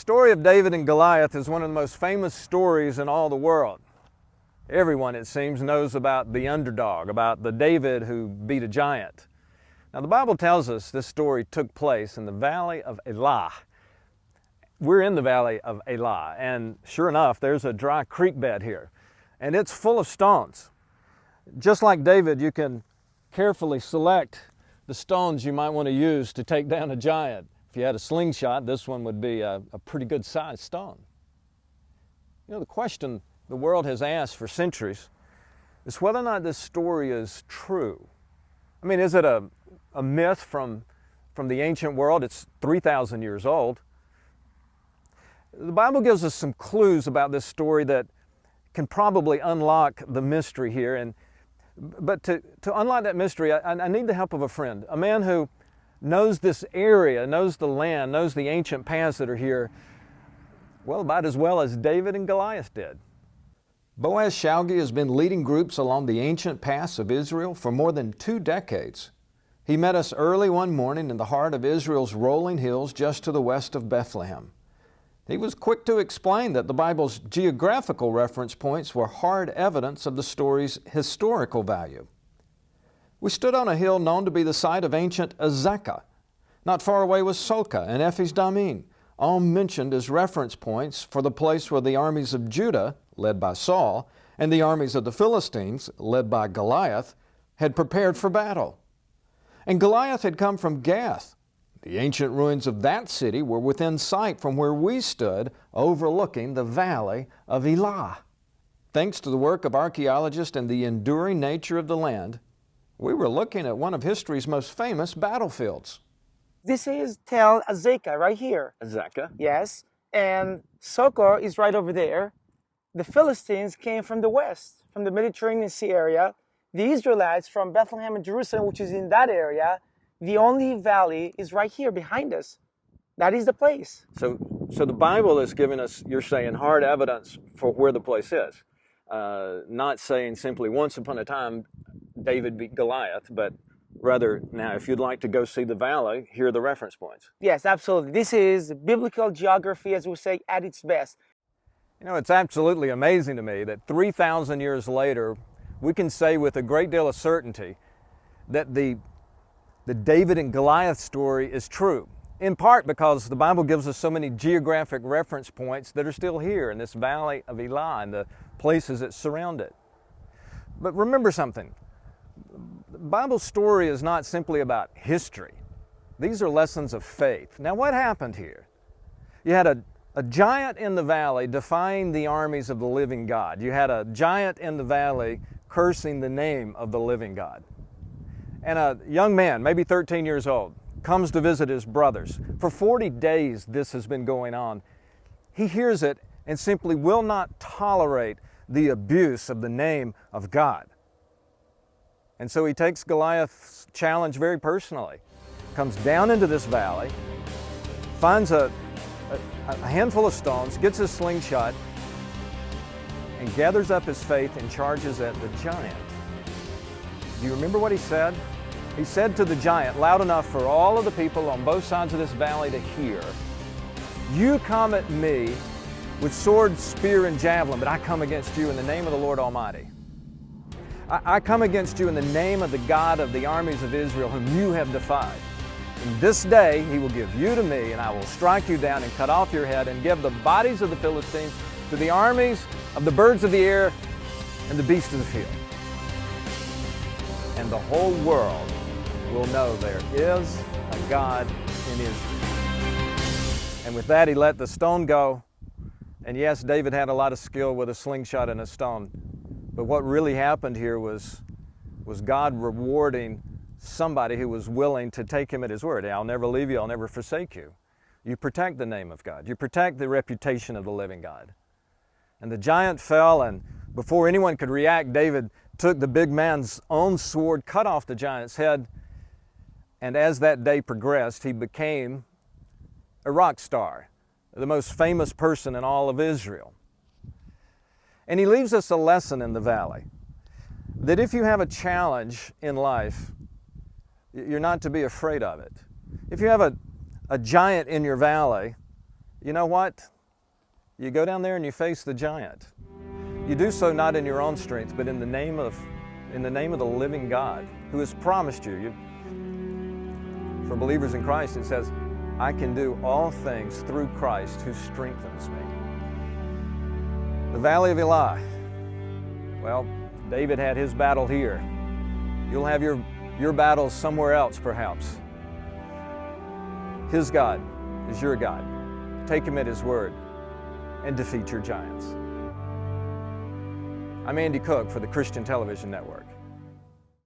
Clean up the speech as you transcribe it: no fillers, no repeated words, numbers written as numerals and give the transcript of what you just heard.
story of David and Goliath is one of the most famous stories in all the world. Everyone, it seems, knows about the underdog, about the David who beat a giant. Now, the Bible tells us this story took place in the valley of Elah. We're in the valley of Elah, and sure enough, there's a dry creek bed here, and it's full of stones. Just like David, you can carefully select the stones you might want to use to take down a giant. If you had a slingshot, this one would be a pretty good sized stone. You know, the question the world has asked for centuries is whether or not this story is true. I mean, is it a myth from the ancient world? It's 3,000 years old. The Bible gives us some clues about this story that can probably unlock the mystery here. But to unlock that mystery, I need the help of a friend, a man who knows this area, knows the land, knows the ancient paths that are here, well, about as well as David and Goliath did. Boaz Shalgi has been leading groups along the ancient paths of Israel for more than 2 decades. He met us early one morning in the heart of Israel's rolling hills just to the west of Bethlehem. He was quick to explain that the Bible's geographical reference points were hard evidence of the story's historical value. We stood on a hill known to be the site of ancient Azekah. Not far away was Soka and Ephes Dammim, all mentioned as reference points for the place where the armies of Judah, led by Saul, and the armies of the Philistines, led by Goliath, had prepared for battle. And Goliath had come from Gath. The ancient ruins of that city were within sight from where we stood, overlooking the valley of Elah. Thanks to the work of archaeologists and the enduring nature of the land, we were looking at one of history's most famous battlefields. This is Tel Azekah right here. Azekah? Yes, and Sokor is right over there. The Philistines came from the west, from the Mediterranean Sea area. The Israelites from Bethlehem and Jerusalem, which is in that area. The only valley is right here behind us. That is the place. So the Bible is giving us, you're saying, hard evidence for where the place is. Not saying simply once upon a time David beat Goliath, but rather now if you'd like to go see the valley, here are the reference points. Yes, absolutely. This is biblical geography, as we say, at its best. You know, it's absolutely amazing to me that 3,000 years later, we can say with a great deal of certainty that the David and Goliath story is true, in part because the Bible gives us so many geographic reference points that are still here in this valley of Elah and the places that surround it. But remember something, the Bible story is not simply about history. These are lessons of faith. Now, what happened here? You had a giant in the valley defying the armies of the living God. You had a giant in the valley cursing the name of the living God. And a young man, maybe 13 years old, comes to visit his brothers. For 40 days this has been going on. He hears it and simply will not tolerate the abuse of the name of God. And so he takes Goliath's challenge very personally, comes down into this valley, finds a handful of stones, gets his slingshot, and gathers up his faith and charges at the giant. Do you remember what he said? He said to the giant, loud enough for all of the people on both sides of this valley to hear, "You come at me with sword, spear, and javelin, but I come against you in the name of the Lord Almighty. I come against you in the name of the God of the armies of Israel, whom you have defied. And this day he will give you to me, and I will strike you down and cut off your head and give the bodies of the Philistines to the armies of the birds of the air and the beasts of the field. And the whole world will know there is a God in Israel." And with that, he let the stone go. And yes, David had a lot of skill with a slingshot and a stone. But what really happened here was God rewarding somebody who was willing to take him at his word. "I'll never leave you, I'll never forsake you." You protect the name of God. You protect the reputation of the living God. And the giant fell, and before anyone could react, David took the big man's own sword, cut off the giant's head, and as that day progressed, he became a rock star, the most famous person in all of Israel. And he leaves us a lesson in the valley, that if you have a challenge in life, you're not to be afraid of it. If you have a giant in your valley, you know what? You go down there and you face the giant. You do so not in your own strength, but in the name of the living God who has promised you. For believers in Christ, it says, I can do all things through Christ who strengthens me. The Valley of Elah. Well, David had his battle here. You'll have your battles somewhere else, perhaps. His God is your God. Take Him at His word and defeat your giants. I'm Andy Cook for the Christian Television Network.